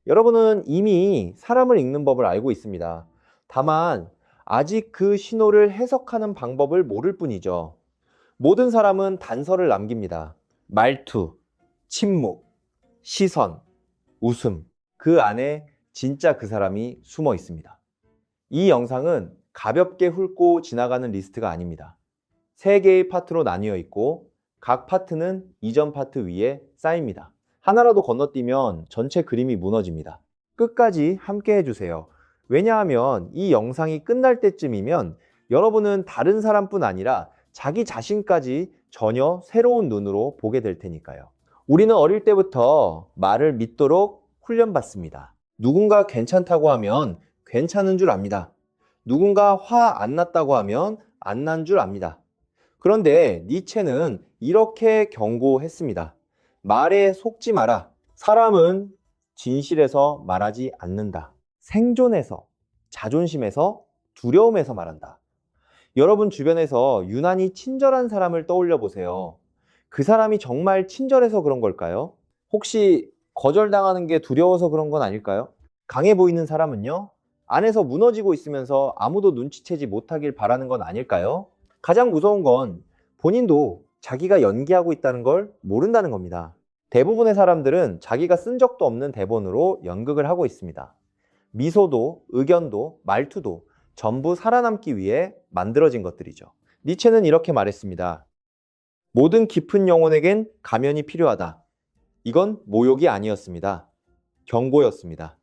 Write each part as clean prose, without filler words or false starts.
여러분은 이미 사람을 읽는 법을 알고 있습니다. 다만 아직 그 신호를 해석하는 방법을 모를 뿐이죠. 모든 사람은 단서를 남깁니다. 말투, 침묵, 시선, 웃음. 그 안에 진짜 그 사람이 숨어 있습니다. 이 영상은 가볍게 훑고 지나가는 리스트가 아닙니다. 3개의 파트로 나뉘어 있고 각 파트는 이전 파트 위에 쌓입니다. 하나라도 건너뛰면 전체 그림이 무너집니다. 끝까지 함께 해주세요. 왜냐하면 이 영상이 끝날 때쯤이면 여러분은 다른 사람뿐 아니라 자기 자신까지 전혀 새로운 눈으로 보게 될 테니까요. 우리는 어릴 때부터 말을 믿도록 훈련받습니다. 누군가 괜찮다고 하면 괜찮은 줄 압니다. 누군가 화 안 났다고 하면 안 난 줄 압니다. 그런데 니체는 이렇게 경고했습니다. 말에 속지 마라. 사람은 진실에서 말하지 않는다. 생존에서, 자존심에서, 두려움에서 말한다. 여러분 주변에서 유난히 친절한 사람을 떠올려 보세요. 그 사람이 정말 친절해서 그런 걸까요? 혹시 거절당하는 게 두려워서 그런 건 아닐까요? 강해 보이는 사람은요? 안에서 무너지고 있으면서 아무도 눈치채지 못하길 바라는 건 아닐까요? 가장 무서운 건 본인도 자기가 연기하고 있다는 걸 모른다는 겁니다. 대부분의 사람들은 자기가 쓴 적도 없는 대본으로 연극을 하고 있습니다. 미소도, 의견도, 말투도 전부 살아남기 위해 만들어진 것들이죠. 니체는 이렇게 말했습니다. 모든 깊은 영혼에겐 가면이 필요하다. 이건 모욕이 아니었습니다. 경고였습니다.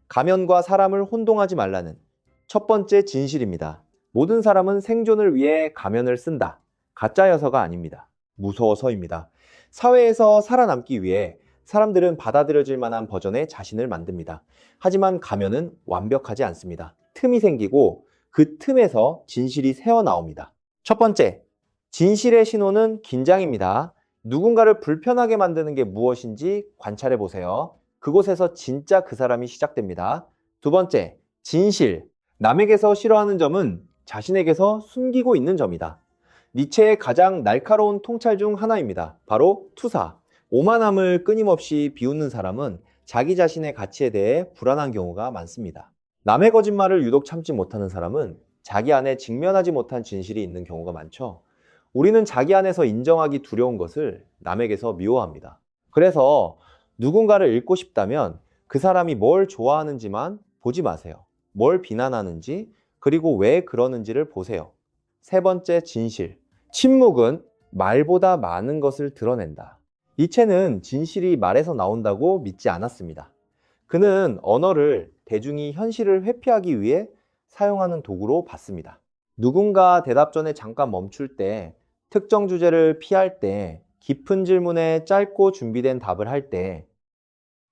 가면과 사람을 혼동하지 말라는 첫 번째 진실입니다. 모든 사람은 생존을 위해 가면을 쓴다. 가짜여서가 아닙니다. 무서워서입니다. 사회에서 살아남기 위해 사람들은 받아들여질 만한 버전의 자신을 만듭니다. 하지만 가면은 완벽하지 않습니다. 틈이 생기고 그 틈에서 진실이 새어나옵니다. 첫 번째, 진실의 신호는 긴장입니다. 누군가를 불편하게 만드는 게 무엇인지 관찰해 보세요. 그곳에서 진짜 그 사람이 시작됩니다. 두 번째, 진실. 남에게서 싫어하는 점은 자신에게서 숨기고 있는 점이다. 니체의 가장 날카로운 통찰 중 하나입니다. 바로 투사. 오만함을 끊임없이 비웃는 사람은 자기 자신의 가치에 대해 불안한 경우가 많습니다. 남의 거짓말을 유독 참지 못하는 사람은 자기 안에 직면하지 못한 진실이 있는 경우가 많죠. 우리는 자기 안에서 인정하기 두려운 것을 남에게서 미워합니다. 그래서 누군가를 읽고 싶다면 그 사람이 뭘 좋아하는지만 보지 마세요. 뭘 비난하는지, 그리고 왜 그러는지를 보세요. 세 번째, 진실. 침묵은 말보다 많은 것을 드러낸다. 니체는 진실이 말에서 나온다고 믿지 않았습니다. 그는 언어를 대중이 현실을 회피하기 위해 사용하는 도구로 봤습니다. 누군가 대답 전에 잠깐 멈출 때, 특정 주제를 피할 때, 깊은 질문에 짧고 준비된 답을 할 때,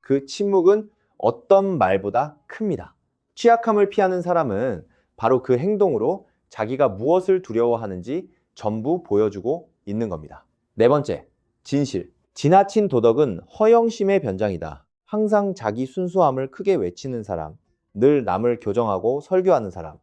그 침묵은 어떤 말보다 큽니다. 취약함을 피하는 사람은 바로 그 행동으로 자기가 무엇을 두려워하는지 전부 보여주고 있는 겁니다. 네 번째, 진실. 지나친 도덕은 허영심의 변장이다. 항상 자기 순수함을 크게 외치는 사람, 늘 남을 교정하고 설교하는 사람.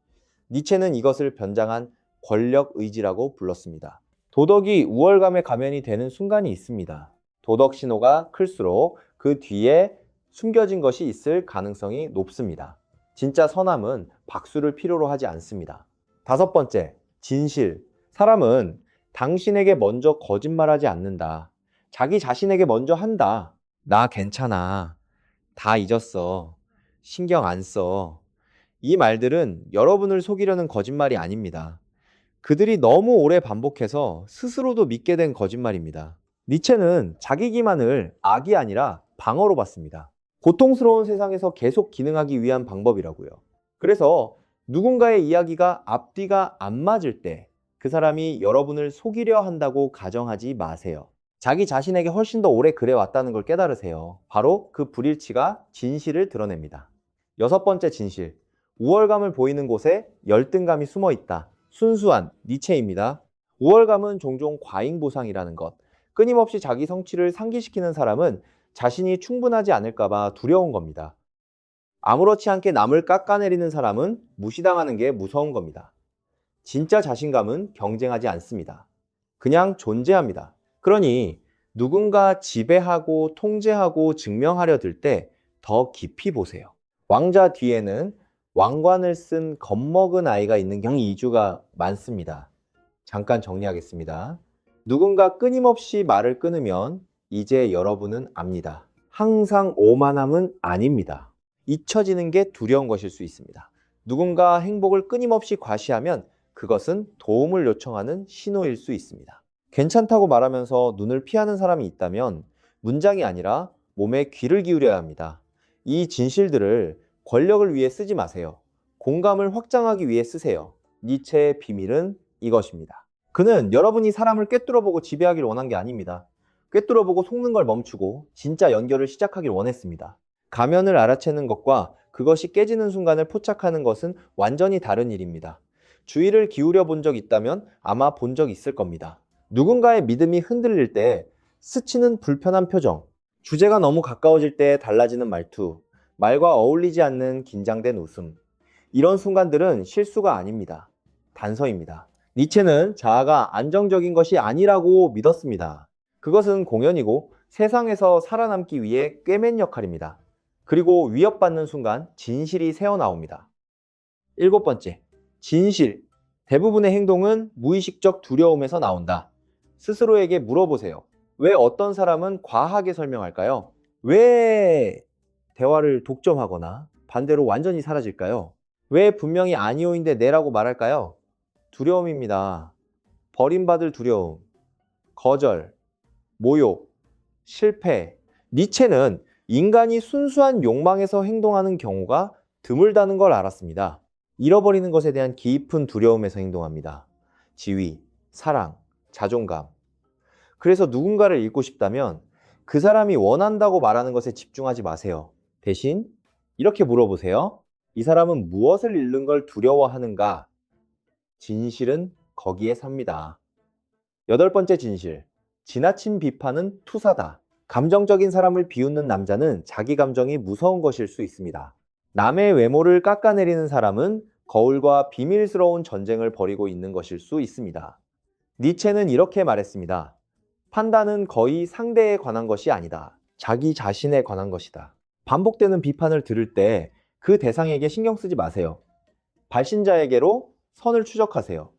니체는 이것을 변장한 권력 의지라고 불렀습니다. 도덕이 우월감의 가면이 되는 순간이 있습니다. 도덕 신호가 클수록 그 뒤에 숨겨진 것이 있을 가능성이 높습니다. 진짜 선함은 박수를 필요로 하지 않습니다. 다섯 번째, 진실. 사람은 당신에게 먼저 거짓말하지 않는다. 자기 자신에게 먼저 한다. 나 괜찮아. 다 잊었어. 신경 안 써. 이 말들은 여러분을 속이려는 거짓말이 아닙니다. 그들이 너무 오래 반복해서 스스로도 믿게 된 거짓말입니다. 니체는 자기 기만을 악이 아니라 방어로 봤습니다. 고통스러운 세상에서 계속 기능하기 위한 방법이라고요. 그래서 누군가의 이야기가 앞뒤가 안 맞을 때 그 사람이 여러분을 속이려 한다고 가정하지 마세요. 자기 자신에게 훨씬 더 오래 그래왔다는 걸 깨달으세요. 바로 그 불일치가 진실을 드러냅니다. 여섯 번째 진실. 우월감을 보이는 곳에 열등감이 숨어 있다. 순수한 니체입니다. 우월감은 종종 과잉보상이라는 것. 끊임없이 자기 성취를 상기시키는 사람은 자신이 충분하지 않을까봐 두려운 겁니다. 아무렇지 않게 남을 깎아내리는 사람은 무시당하는 게 무서운 겁니다. 진짜 자신감은 경쟁하지 않습니다. 그냥 존재합니다. 그러니 누군가 지배하고 통제하고 증명하려 들 때 더 깊이 보세요. 왕자 뒤에는 왕관을 쓴 겁먹은 아이가 있는 경우 2주가 많습니다. 잠깐 정리하겠습니다. 누군가 끊임없이 말을 끊으면 이제 여러분은 압니다. 항상 오만함은 아닙니다. 잊혀지는 게 두려운 것일 수 있습니다. 누군가 행복을 끊임없이 과시하면 그것은 도움을 요청하는 신호일 수 있습니다. 괜찮다고 말하면서 눈을 피하는 사람이 있다면 문장이 아니라 몸에 귀를 기울여야 합니다. 이 진실들을 권력을 위해 쓰지 마세요. 공감을 확장하기 위해 쓰세요. 니체의 비밀은 이것입니다. 그는 여러분이 사람을 꿰뚫어보고 지배하길 원한 게 아닙니다. 꿰뚫어보고 속는 걸 멈추고 진짜 연결을 시작하길 원했습니다. 가면을 알아채는 것과 그것이 깨지는 순간을 포착하는 것은 완전히 다른 일입니다. 주의를 기울여 본 적 있다면 아마 본 적 있을 겁니다. 누군가의 믿음이 흔들릴 때 스치는 불편한 표정, 주제가 너무 가까워질 때 달라지는 말투, 말과 어울리지 않는 긴장된 웃음. 이런 순간들은 실수가 아닙니다. 단서입니다. 니체는 자아가 안정적인 것이 아니라고 믿었습니다. 그것은 공연이고 세상에서 살아남기 위해 꿰맨 역할입니다. 그리고 위협받는 순간 진실이 새어나옵니다. 7번째, 진실. 대부분의 행동은 무의식적 두려움에서 나온다. 스스로에게 물어보세요. 왜 어떤 사람은 과하게 설명할까요? 왜 대화를 독점하거나 반대로 완전히 사라질까요? 왜 분명히 아니오인데 네라고 말할까요? 두려움입니다. 버림받을 두려움, 거절, 모욕, 실패. 니체는 인간이 순수한 욕망에서 행동하는 경우가 드물다는 걸 알았습니다. 잃어버리는 것에 대한 깊은 두려움에서 행동합니다. 지위, 사랑, 자존감. 그래서 누군가를 잃고 싶다면 그 사람이 원한다고 말하는 것에 집중하지 마세요. 대신 이렇게 물어보세요. 이 사람은 무엇을 잃는 걸 두려워하는가? 진실은 거기에 삽니다. 8번째 진실. 지나친 비판은 투사다. 감정적인 사람을 비웃는 남자는 자기 감정이 무서운 것일 수 있습니다. 남의 외모를 깎아내리는 사람은 거울과 비밀스러운 전쟁을 벌이고 있는 것일 수 있습니다. 니체는 이렇게 말했습니다. 판단은 거의 상대에 관한 것이 아니다. 자기 자신에 관한 것이다. 반복되는 비판을 들을 때 그 대상에게 신경 쓰지 마세요. 발신자에게로 선을 추적하세요.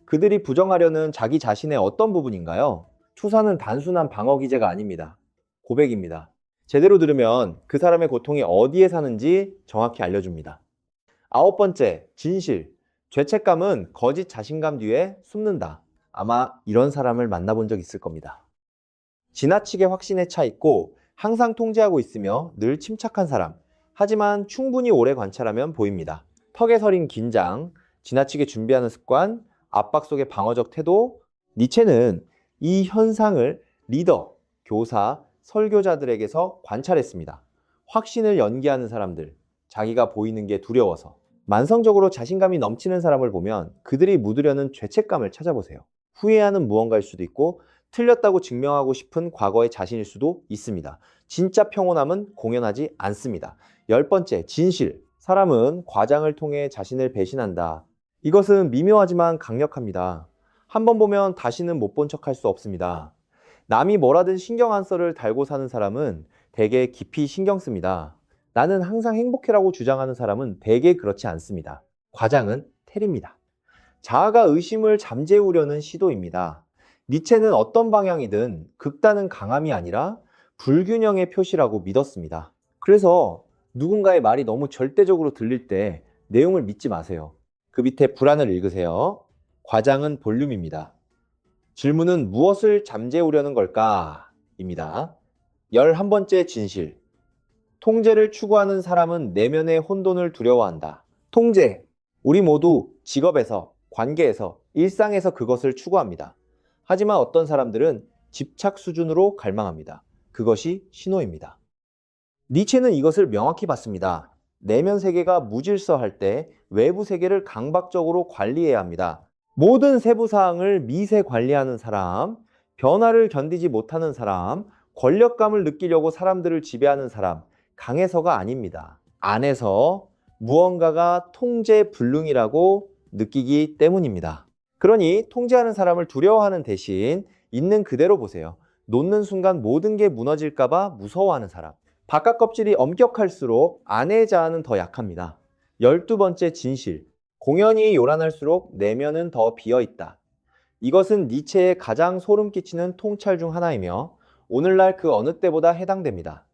그들이 부정하려는 자기 자신의 어떤 부분인가요? 투사는 단순한 방어 기제가 아닙니다. 고백입니다. 제대로 들으면 그 사람의 고통이 어디에 사는지 정확히 알려줍니다. 9번째, 진실. 죄책감은 거짓 자신감 뒤에 숨는다. 아마 이런 사람을 만나본 적 있을 겁니다. 지나치게 확신에 차 있고 항상 통제하고 있으며 늘 침착한 사람. 하지만 충분히 오래 관찰하면 보입니다. 턱에 서린 긴장, 지나치게 준비하는 습관, 압박 속의 방어적 태도. 니체는 이 현상을 리더, 교사, 설교자들에게서 관찰했습니다. 확신을 연기하는 사람들, 자기가 보이는 게 두려워서. 만성적으로 자신감이 넘치는 사람을 보면 그들이 묻으려는 죄책감을 찾아보세요. 후회하는 무언가일 수도 있고 틀렸다고 증명하고 싶은 과거의 자신일 수도 있습니다. 진짜 평온함은 공연하지 않습니다. 10번째, 진실. 사람은 과장을 통해 자신을 배신한다. 이것은 미묘하지만 강력합니다. 한번 보면 다시는 못 본 척할 수 없습니다. 남이 뭐라든 신경 안 써를 달고 사는 사람은 대개 깊이 신경 씁니다. 나는 항상 행복해라고 주장하는 사람은 대개 그렇지 않습니다. 과장은 테리입니다. 자아가 의심을 잠재우려는 시도입니다. 니체는 어떤 방향이든 극단은 강함이 아니라 불균형의 표시라고 믿었습니다. 그래서 누군가의 말이 너무 절대적으로 들릴 때 내용을 믿지 마세요. 그 밑에 불안을 읽으세요. 과장은 볼륨입니다. 질문은 무엇을 잠재우려는 걸까? 입니다. 11번째 진실. 통제를 추구하는 사람은 내면의 혼돈을 두려워한다. 통제. 우리 모두 직업에서, 관계에서, 일상에서 그것을 추구합니다. 하지만 어떤 사람들은 집착 수준으로 갈망합니다. 그것이 신호입니다. 니체는 이것을 명확히 봤습니다. 내면 세계가 무질서할 때 외부 세계를 강박적으로 관리해야 합니다. 모든 세부 사항을 미세 관리하는 사람, 변화를 견디지 못하는 사람, 권력감을 느끼려고 사람들을 지배하는 사람, 강해서가 아닙니다. 안에서 무언가가 통제불능이라고 느끼기 때문입니다. 그러니 통제하는 사람을 두려워하는 대신 있는 그대로 보세요. 놓는 순간 모든 게 무너질까 봐 무서워하는 사람. 바깥 껍질이 엄격할수록 안의 자아는 더 약합니다. 12번째 진실. 공연이 요란할수록 내면은 더 비어있다. 이것은 니체의 가장 소름 끼치는 통찰 중 하나이며 오늘날 그 어느 때보다 해당됩니다.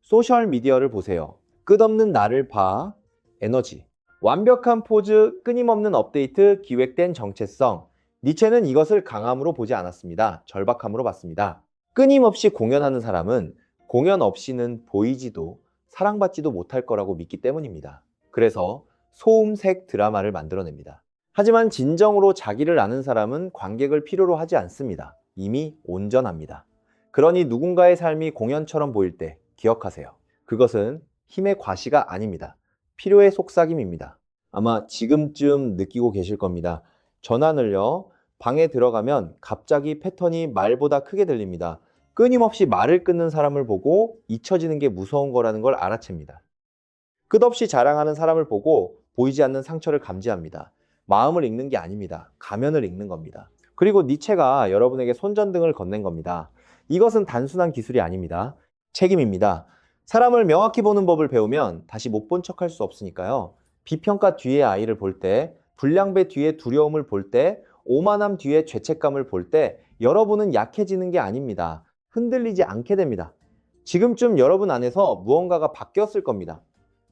소셜미디어를 보세요. 끝없는 나를 봐. 에너지. 완벽한 포즈, 끊임없는 업데이트, 기획된 정체성. 니체는 이것을 강함으로 보지 않았습니다. 절박함으로 봤습니다. 끊임없이 공연하는 사람은 공연 없이는 보이지도 사랑받지도 못할 거라고 믿기 때문입니다. 그래서 소음색 드라마를 만들어냅니다. 하지만 진정으로 자기를 아는 사람은 관객을 필요로 하지 않습니다. 이미 온전합니다. 그러니 누군가의 삶이 공연처럼 보일 때 기억하세요. 그것은 힘의 과시가 아닙니다. 필요의 속삭임입니다. 아마 지금쯤 느끼고 계실 겁니다. 전환을요, 방에 들어가면 갑자기 패턴이 말보다 크게 들립니다. 끊임없이 말을 끊는 사람을 보고 잊혀지는 게 무서운 거라는 걸 알아챕니다. 끝없이 자랑하는 사람을 보고 보이지 않는 상처를 감지합니다. 마음을 읽는 게 아닙니다. 가면을 읽는 겁니다. 그리고 니체가 여러분에게 손전등을 건넨 겁니다. 이것은 단순한 기술이 아닙니다. 책임입니다. 사람을 명확히 보는 법을 배우면 다시 못 본 척할 수 없으니까요. 비평가 뒤에 아이를 볼 때, 불량배 뒤에 두려움을 볼 때, 오만함 뒤에 죄책감을 볼 때 여러분은 약해지는 게 아닙니다. 흔들리지 않게 됩니다. 지금쯤 여러분 안에서 무언가가 바뀌었을 겁니다.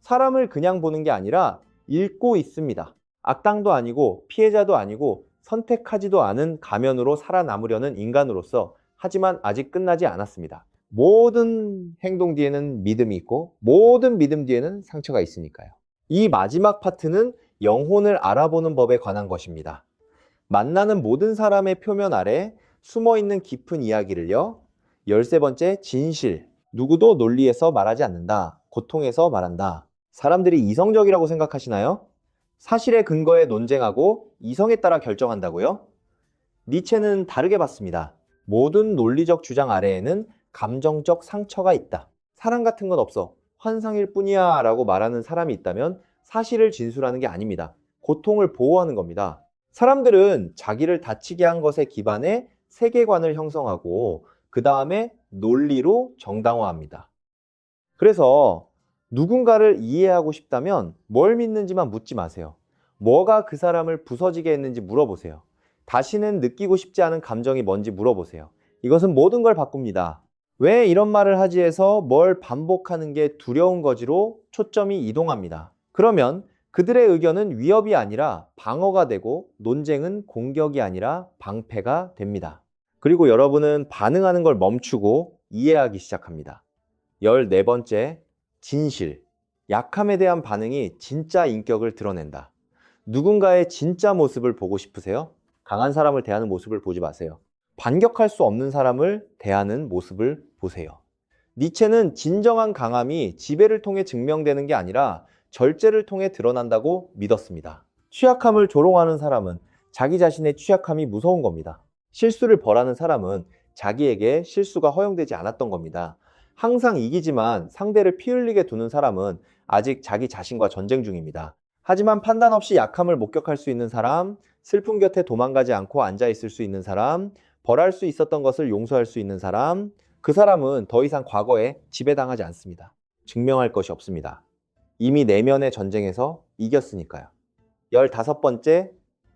사람을 그냥 보는 게 아니라 읽고 있습니다. 악당도 아니고 피해자도 아니고 선택하지도 않은 가면으로 살아남으려는 인간으로서 하지만 아직 끝나지 않았습니다. 모든 행동 뒤에는 믿음이 있고 모든 믿음 뒤에는 상처가 있으니까요. 이 마지막 파트는 영혼을 알아보는 법에 관한 것입니다. 만나는 모든 사람의 표면 아래 숨어있는 깊은 이야기를요. 13번째 진실. 누구도 논리에서 말하지 않는다. 고통에서 말한다. 사람들이 이성적이라고 생각하시나요? 사실의 근거에 논쟁하고 이성에 따라 결정한다고요? 니체는 다르게 봤습니다. 모든 논리적 주장 아래에는 감정적 상처가 있다. 사랑 같은 건 없어. 환상일 뿐이야 라고 말하는 사람이 있다면 사실을 진술하는 게 아닙니다. 고통을 보호하는 겁니다. 사람들은 자기를 다치게 한 것에 기반해 세계관을 형성하고 그 다음에 논리로 정당화합니다. 그래서 누군가를 이해하고 싶다면 뭘 믿는지만 묻지 마세요. 뭐가 그 사람을 부서지게 했는지 물어보세요. 다시는 느끼고 싶지 않은 감정이 뭔지 물어보세요. 이것은 모든 걸 바꿉니다. 왜 이런 말을 하지 해서 뭘 반복하는 게 두려운 거지로 초점이 이동합니다. 그러면 그들의 의견은 위협이 아니라 방어가 되고 논쟁은 공격이 아니라 방패가 됩니다. 그리고 여러분은 반응하는 걸 멈추고 이해하기 시작합니다. 14번째, 진실. 약함에 대한 반응이 진짜 인격을 드러낸다. 누군가의 진짜 모습을 보고 싶으세요? 강한 사람을 대하는 모습을 보지 마세요. 반격할 수 없는 사람을 대하는 모습을 보세요. 니체는 진정한 강함이 지배를 통해 증명되는 게 아니라 절제를 통해 드러난다고 믿었습니다. 취약함을 조롱하는 사람은 자기 자신의 취약함이 무서운 겁니다. 실수를 벌하는 사람은 자기에게 실수가 허용되지 않았던 겁니다. 항상 이기지만 상대를 피 흘리게 두는 사람은 아직 자기 자신과 전쟁 중입니다. 하지만 판단 없이 약함을 목격할 수 있는 사람, 슬픔 곁에 도망가지 않고 앉아있을 수 있는 사람, 벌할 수 있었던 것을 용서할 수 있는 사람, 그 사람은 더 이상 과거에 지배당하지 않습니다. 증명할 것이 없습니다. 이미 내면의 전쟁에서 이겼으니까요. 15번째,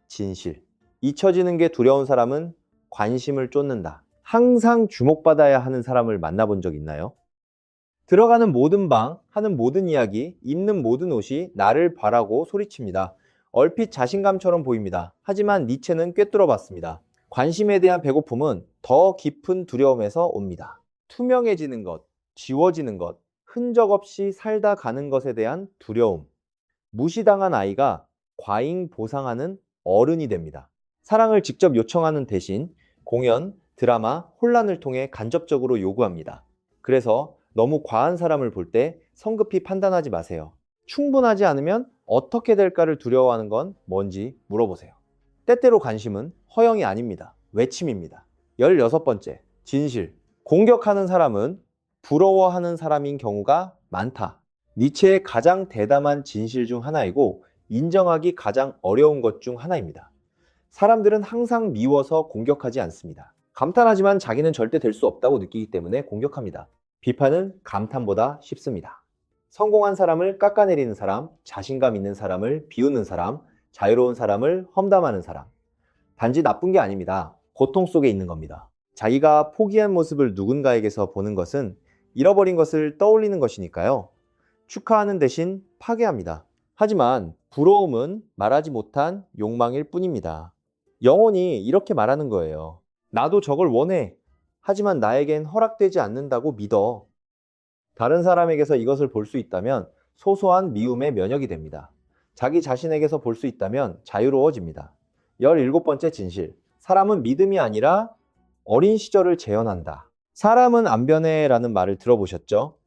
진실. 잊혀지는 게 두려운 사람은 관심을 쫓는다. 항상 주목받아야 하는 사람을 만나본 적 있나요? 들어가는 모든 방, 하는 모든 이야기, 입는 모든 옷이 나를 바라고 소리칩니다. 얼핏 자신감처럼 보입니다. 하지만 니체는 꿰뚫어 봤습니다. 관심에 대한 배고픔은 더 깊은 두려움에서 옵니다. 투명해지는 것, 지워지는 것, 흔적 없이 살다 가는 것에 대한 두려움. 무시당한 아이가 과잉 보상하는 어른이 됩니다. 사랑을 직접 요청하는 대신 공연, 드라마, 혼란을 통해 간접적으로 요구합니다. 그래서 너무 과한 사람을 볼 때 성급히 판단하지 마세요. 충분하지 않으면 어떻게 될까를 두려워하는 건 뭔지 물어보세요. 때때로 관심은 허영이 아닙니다. 외침입니다. 16번째, 진실. 공격하는 사람은 부러워하는 사람인 경우가 많다. 니체의 가장 대담한 진실 중 하나이고 인정하기 가장 어려운 것 중 하나입니다. 사람들은 항상 미워서 공격하지 않습니다. 감탄하지만 자기는 절대 될 수 없다고 느끼기 때문에 공격합니다. 비판은 감탄보다 쉽습니다. 성공한 사람을 깎아내리는 사람, 자신감 있는 사람을 비웃는 사람, 자유로운 사람을 험담하는 사람. 단지 나쁜 게 아닙니다. 고통 속에 있는 겁니다. 자기가 포기한 모습을 누군가에게서 보는 것은 잃어버린 것을 떠올리는 것이니까요. 축하하는 대신 파괴합니다. 하지만 부러움은 말하지 못한 욕망일 뿐입니다. 영혼이 이렇게 말하는 거예요. 나도 저걸 원해. 하지만 나에겐 허락되지 않는다고 믿어. 다른 사람에게서 이것을 볼 수 있다면 소소한 미움의 면역이 됩니다. 자기 자신에게서 볼 수 있다면 자유로워집니다. 17번째 진실. 사람은 믿음이 아니라 어린 시절을 재현한다. 사람은 안 변해라는 말을 들어보셨죠?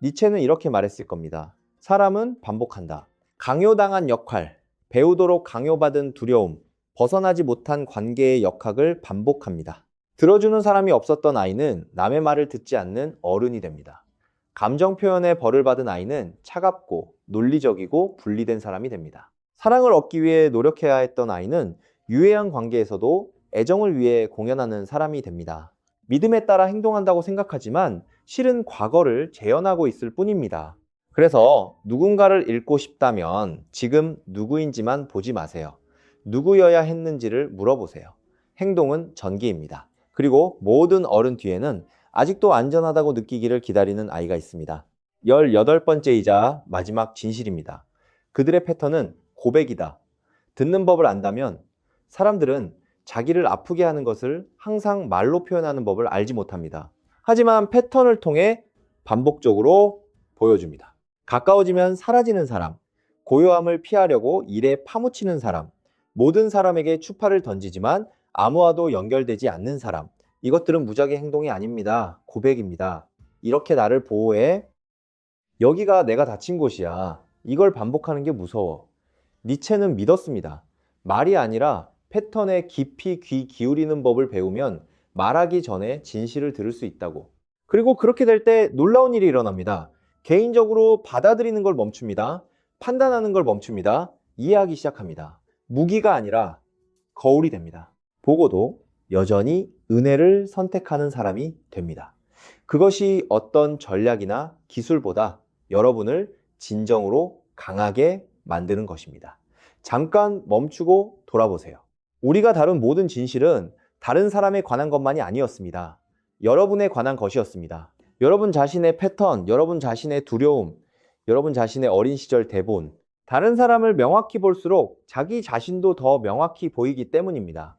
니체는 이렇게 말했을 겁니다. 사람은 반복한다. 강요당한 역할, 배우도록 강요받은 두려움, 벗어나지 못한 관계의 역학을 반복합니다. 들어주는 사람이 없었던 아이는 남의 말을 듣지 않는 어른이 됩니다. 감정 표현에 벌을 받은 아이는 차갑고 논리적이고 분리된 사람이 됩니다. 사랑을 얻기 위해 노력해야 했던 아이는 유해한 관계에서도 애정을 위해 공연하는 사람이 됩니다. 믿음에 따라 행동한다고 생각하지만 실은 과거를 재현하고 있을 뿐입니다. 그래서 누군가를 잃고 싶다면 지금 누구인지만 보지 마세요. 누구여야 했는지를 물어보세요. 행동은 전기입니다. 그리고 모든 어른 뒤에는 아직도 안전하다고 느끼기를 기다리는 아이가 있습니다. 18번째이자 마지막 진실입니다. 그들의 패턴은 고백이다. 듣는 법을 안다면 사람들은 자기를 아프게 하는 것을 항상 말로 표현하는 법을 알지 못합니다. 하지만 패턴을 통해 반복적으로 보여줍니다. 가까워지면 사라지는 사람, 고요함을 피하려고 일에 파묻히는 사람, 모든 사람에게 추파를 던지지만 아무와도 연결되지 않는 사람. 이것들은 무작위 행동이 아닙니다. 고백입니다. 이렇게 나를 보호해. 여기가 내가 다친 곳이야. 이걸 반복하는 게 무서워. 니체는 믿었습니다. 말이 아니라 패턴에 깊이 귀 기울이는 법을 배우면 말하기 전에 진실을 들을 수 있다고. 그리고 그렇게 될 때 놀라운 일이 일어납니다. 개인적으로 받아들이는 걸 멈춥니다. 판단하는 걸 멈춥니다. 이해하기 시작합니다. 무기가 아니라 거울이 됩니다. 보고도 여전히 은혜를 선택하는 사람이 됩니다. 그것이 어떤 전략이나 기술보다 여러분을 진정으로 강하게 만드는 것입니다. 잠깐 멈추고 돌아보세요. 우리가 다룬 모든 진실은 다른 사람에 관한 것만이 아니었습니다. 여러분에 관한 것이었습니다. 여러분 자신의 패턴, 여러분 자신의 두려움, 여러분 자신의 어린 시절 대본, 다른 사람을 명확히 볼수록 자기 자신도 더 명확히 보이기 때문입니다.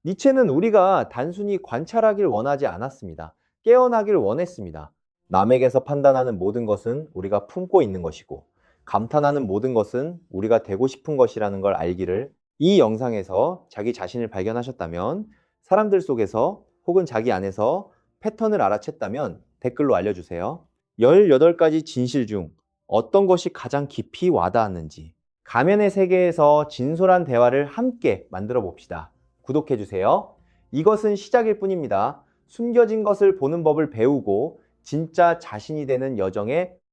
니체는 우리가 단순히 관찰하길 원하지 않았습니다. 깨어나길 원했습니다. 남에게서 판단하는 모든 것은 우리가 품고 있는 것이고, 감탄하는 모든 것은 우리가 되고 싶은 것이라는 걸 알기를. 이 영상에서 자기 자신을 발견하셨다면, 사람들 속에서 혹은 자기 안에서 패턴을 알아챘다면 댓글로 알려주세요. 18가지 진실 중 어떤 것이 가장 깊이 와닿았는지, 가면의 세계에서 진솔한 대화를 함께 만들어 봅시다. 구독해주세요. 이것은 시작일 뿐입니다. 숨겨진 것을 보는 법을 배우고 진짜 자신이 되는 여정에